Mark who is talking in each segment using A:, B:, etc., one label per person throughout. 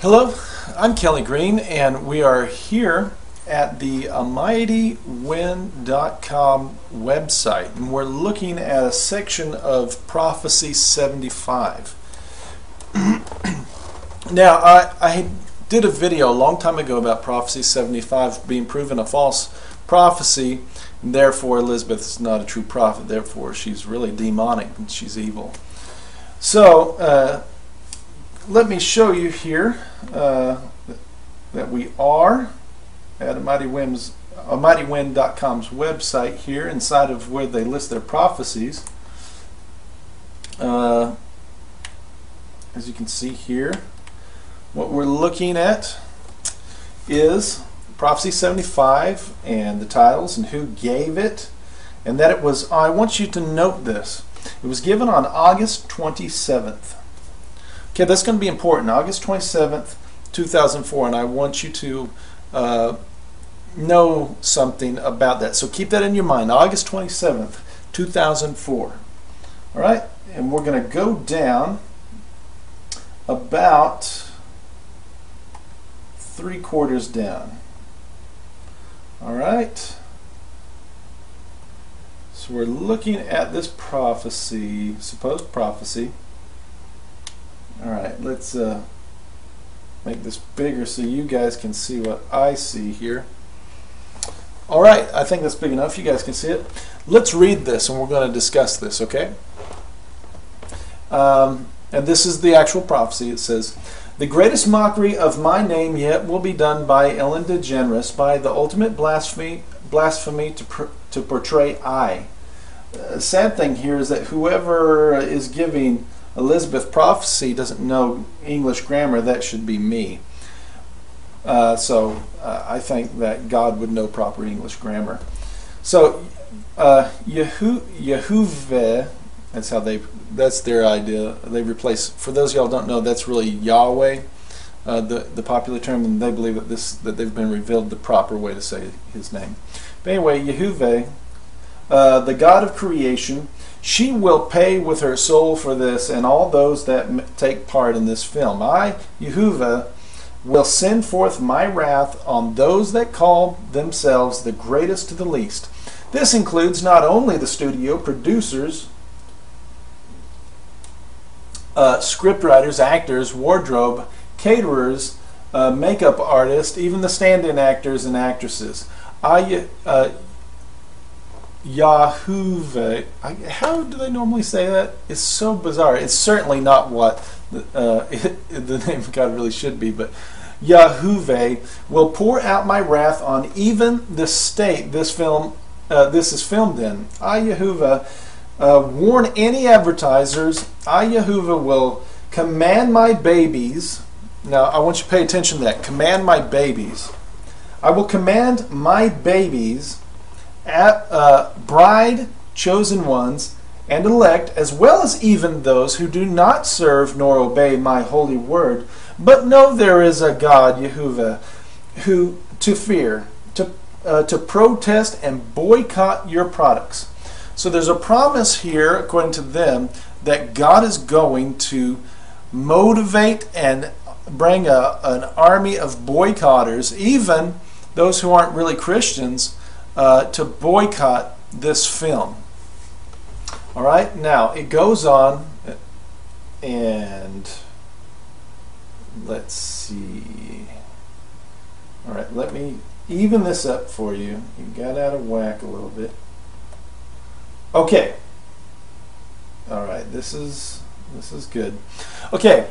A: Hello, I'm Kelly Green, and we are here at the AMIGHTYWIND.com website, and we're looking at a section of Prophecy 75. Now, I did a video a long time ago about Prophecy 75 being proven a false prophecy, and therefore Elizabeth is not a true prophet, therefore she's really demonic and she's evil. So, let me show you here that we are at AMIGHTYWIND.com's website here, inside of where they list their prophecies. As you can see here, what we're looking at is Prophecy 75 and the titles and who gave it, and that it was, I want you to note this, it was given on August 27th. Okay, that's going to be important. August 27th, 2004, and I want you to know something about that. So keep that in your mind. August 27th, 2004. All right, and we're going to go down about 3/4 down. All right. So we're looking at this prophecy, supposed prophecy. Alright, let's make this bigger so you guys can see what I see here. Alright, I think that's big enough. You guys can see it. Let's read this and we're going to discuss this, okay? And this is the actual prophecy. It says, "The greatest mockery of my name yet will be done by Ellen DeGeneres, by the ultimate blasphemy to portray I." Sad thing here is that whoever is giving Elizabeth prophecy doesn't know English grammar. That should be me. So I think that God would know proper English grammar. So Yehovah, that's their idea. They replace, for those of y'all who don't know, that's really Yahweh, the popular term, and they believe that they've been revealed the proper way to say his name. But anyway, Yehovah, the God of creation, she will pay with her soul for this and all those that take part in this film. I, Yehovah, will send forth my wrath on those that call themselves the greatest to the least. This includes not only the studio producers, scriptwriters, actors, wardrobe, caterers, makeup artists, even the stand-in actors and actresses. Yahuwah. How do they normally say that? It's so bizarre. It's certainly not what the name of God really should be, but Yahuwah will pour out my wrath on even the state this is filmed in. I, Yahuwah, warn any advertisers. I, Yahuwah, will command my babies. Now, I want you to pay attention to that. Command my babies. I will command my babies, bride, chosen ones, and elect, as well as even those who do not serve nor obey my holy word, but know there is a God, Yehovah, who to fear, to protest and boycott your products. So there's a promise here, according to them, that God is going to motivate and bring an army of boycotters, even those who aren't really Christians, to boycott this film. All right, now it goes on, and let's see. All right, let me even this up for you. You got out of whack a little bit. Okay. All right, this is good. Okay.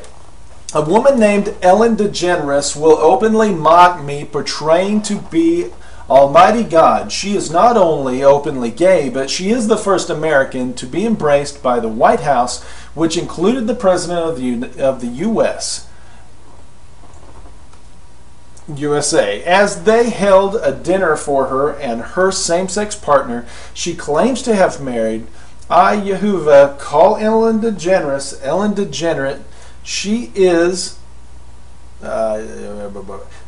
A: A woman named Ellen DeGeneres will openly mock me, portraying to be Almighty God. She is not only openly gay, but she is the first American to be embraced by the White House, which included the President of the USA. As they held a dinner for her and her same-sex partner she claims to have married, I, Yehovah, call Ellen DeGeneres, Ellen DeGenerate. She is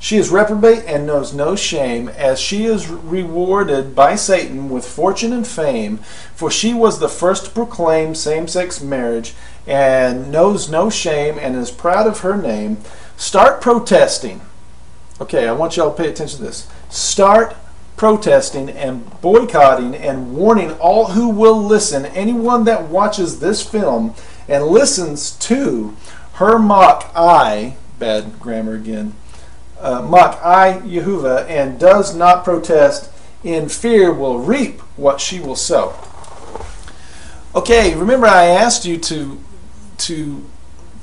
A: she is reprobate and knows no shame, as she is rewarded by Satan with fortune and fame. For she was the first to proclaim same-sex marriage, and knows no shame, and is proud of her name. Start protesting. Okay, I want y'all to pay attention to this. Start protesting and boycotting and warning all who will listen, anyone that watches this film and listens to her mock I, bad grammar again, mock I, Yehovah, and does not protest in fear will reap what she will sow. Okay, remember I asked you to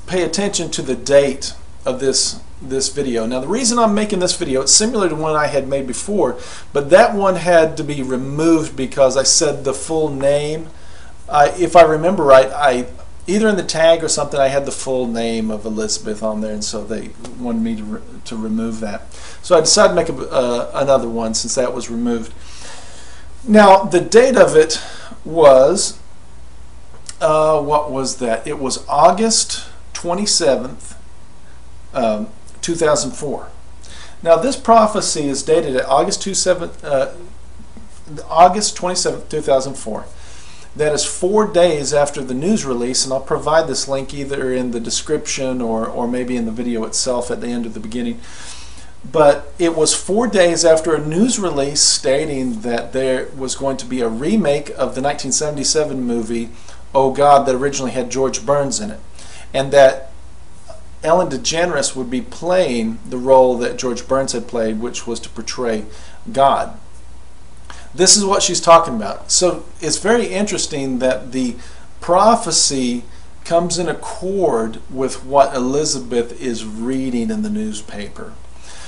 A: pay attention to the date of this video. Now the reason I'm making this video, it's similar to one I had made before, but that one had to be removed because I said the full name. If I remember right, I either in the tag or something I had the full name of Elizabeth on there, and so they wanted me to remove that. So I decided to make another one since that was removed. Now the date of it was, what was that? It was August 27th, 2004. Now this prophecy is dated at August 27th, 2004. That is 4 days after the news release, and I'll provide this link either in the description or maybe in the video itself at the end or the beginning. But it was 4 days after a news release stating that there was going to be a remake of the 1977 movie Oh God, that originally had George Burns in it, and that Ellen DeGeneres would be playing the role that George Burns had played, which was to portray God. This is what she's talking about. So it's very interesting that the prophecy comes in accord with what Elizabeth is reading in the newspaper.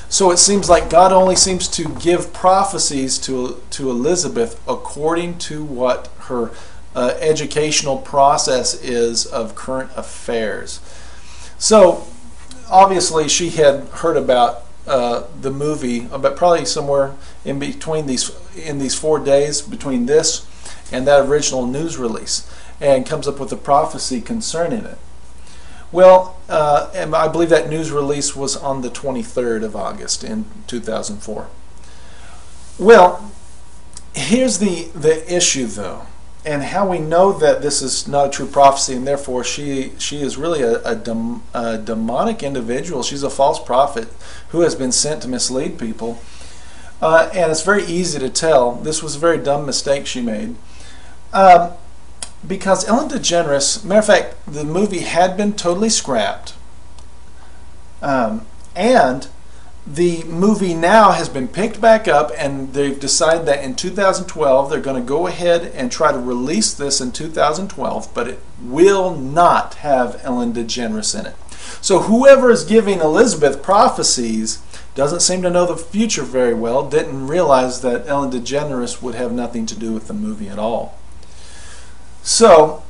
A: So it seems like God only seems to give prophecies to Elizabeth according to what her educational process is of current affairs. So obviously she had heard about the movie, but probably somewhere in between in these 4 days between this and that original news release, and comes up with a prophecy concerning it. Well, and I believe that news release was on the 23rd of August in 2004. Well, here's the issue though, and how we know that this is not a true prophecy, and therefore she is really a demonic individual. She's a false prophet who has been sent to mislead people. And it's very easy to tell. This was a very dumb mistake she made. Because Ellen DeGeneres, matter of fact, the movie had been totally scrapped. And the movie now has been picked back up, and they've decided that in 2012 they're going to go ahead and try to release this in 2012, but it will not have Ellen DeGeneres in it. So whoever is giving Elizabeth prophecies doesn't seem to know the future very well, didn't realize that Ellen DeGeneres would have nothing to do with the movie at all. So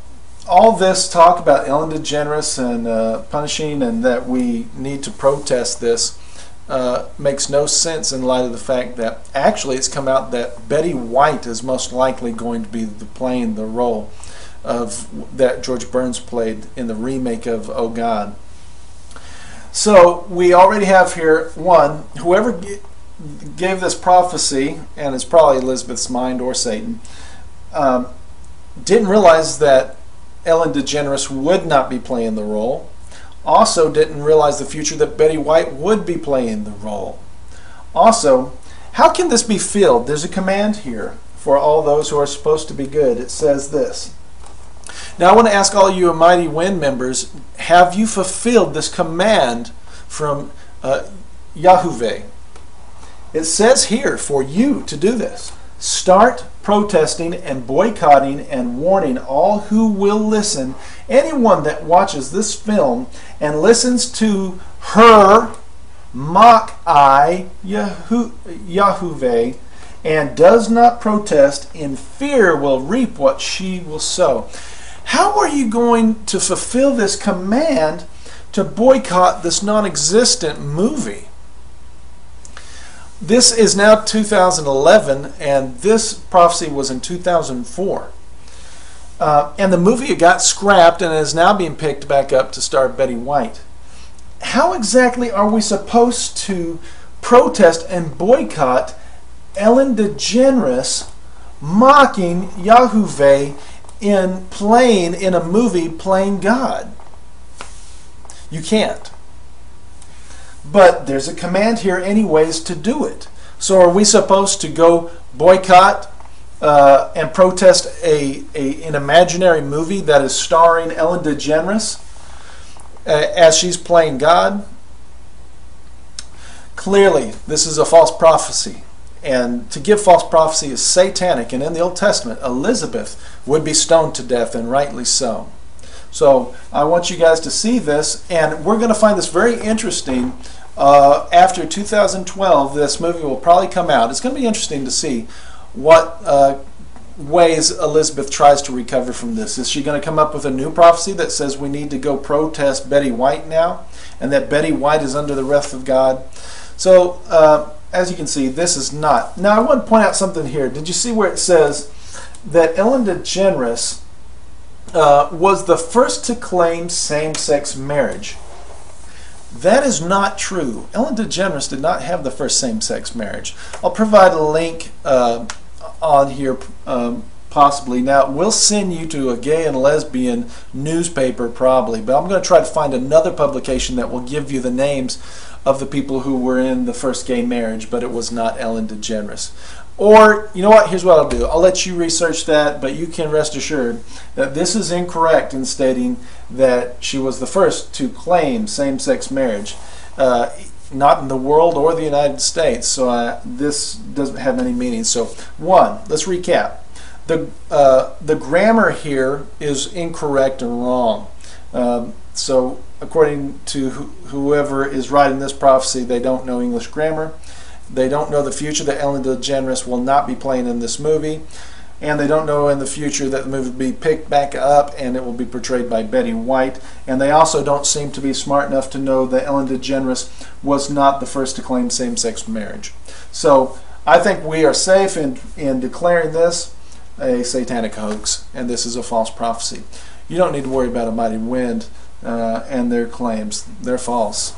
A: all this talk about Ellen DeGeneres and punishing and that we need to protest this makes no sense in light of the fact that actually it's come out that Betty White is most likely going to be playing the role of that George Burns played in the remake of Oh God. So we already have here, one, whoever gave this prophecy, and it's probably Elizabeth's mind or Satan, didn't realize that Ellen DeGeneres would not be playing the role. Also didn't realize the future that Betty White would be playing the role. Also, how can this be filled? There's a command here for all those who are supposed to be good. It says this. Now I want to ask all you Mighty Wind members, have you fulfilled this command from Yehovah? It says here for you to do this. Start protesting and boycotting and warning all who will listen, anyone that watches this film and listens to her mock I, Yehovah, and does not protest in fear will reap what she will sow. How are you going to fulfill this command to boycott this non-existent movie? This is now 2011, and this prophecy was in 2004. And the movie got scrapped and is now being picked back up to star Betty White. how exactly are we supposed to protest and boycott Ellen DeGeneres mocking Yahuwah in a movie playing God? You can't. But there's a command here anyways to do it. So are we supposed to go boycott and protest an imaginary movie that is starring Ellen DeGeneres as she's playing God? Clearly, this is a false prophecy. And to give false prophecy is satanic. And in the Old Testament, Elizabeth would be stoned to death, and rightly so. So I want you guys to see this, and we're going to find this very interesting. After 2012, this movie will probably come out. It's going to be interesting to see what ways Elizabeth tries to recover from this. Is she going to come up with a new prophecy that says we need to go protest Betty White now, and that Betty White is under the wrath of God? So, as you can see, this is not. Now, I want to point out something here. Did you see where it says that Ellen DeGeneres was the first to claim same-sex marriage? That is not true. Ellen DeGeneres did not have the first same-sex marriage. I'll provide a link on here, possibly. Now, we'll send you to a gay and lesbian newspaper, probably, but I'm going to try to find another publication that will give you the names of the people who were in the first gay marriage, but it was not Ellen DeGeneres. Or, you know what, here's what I'll do. I'll let you research that, but you can rest assured that this is incorrect in stating that she was the first to claim same-sex marriage, not in the world or the United States. So this doesn't have any meaning. So, one, let's recap. The grammar here is incorrect and wrong. So, according to whoever is writing this prophecy, they don't know English grammar. They don't know the future that Ellen DeGeneres will not be playing in this movie. And they don't know in the future that the movie will be picked back up and it will be portrayed by Betty White. And they also don't seem to be smart enough to know that Ellen DeGeneres was not the first to claim same-sex marriage. So I think we are safe in declaring this a satanic hoax, and this is a false prophecy. You don't need to worry about a mighty wind and their claims. They're false.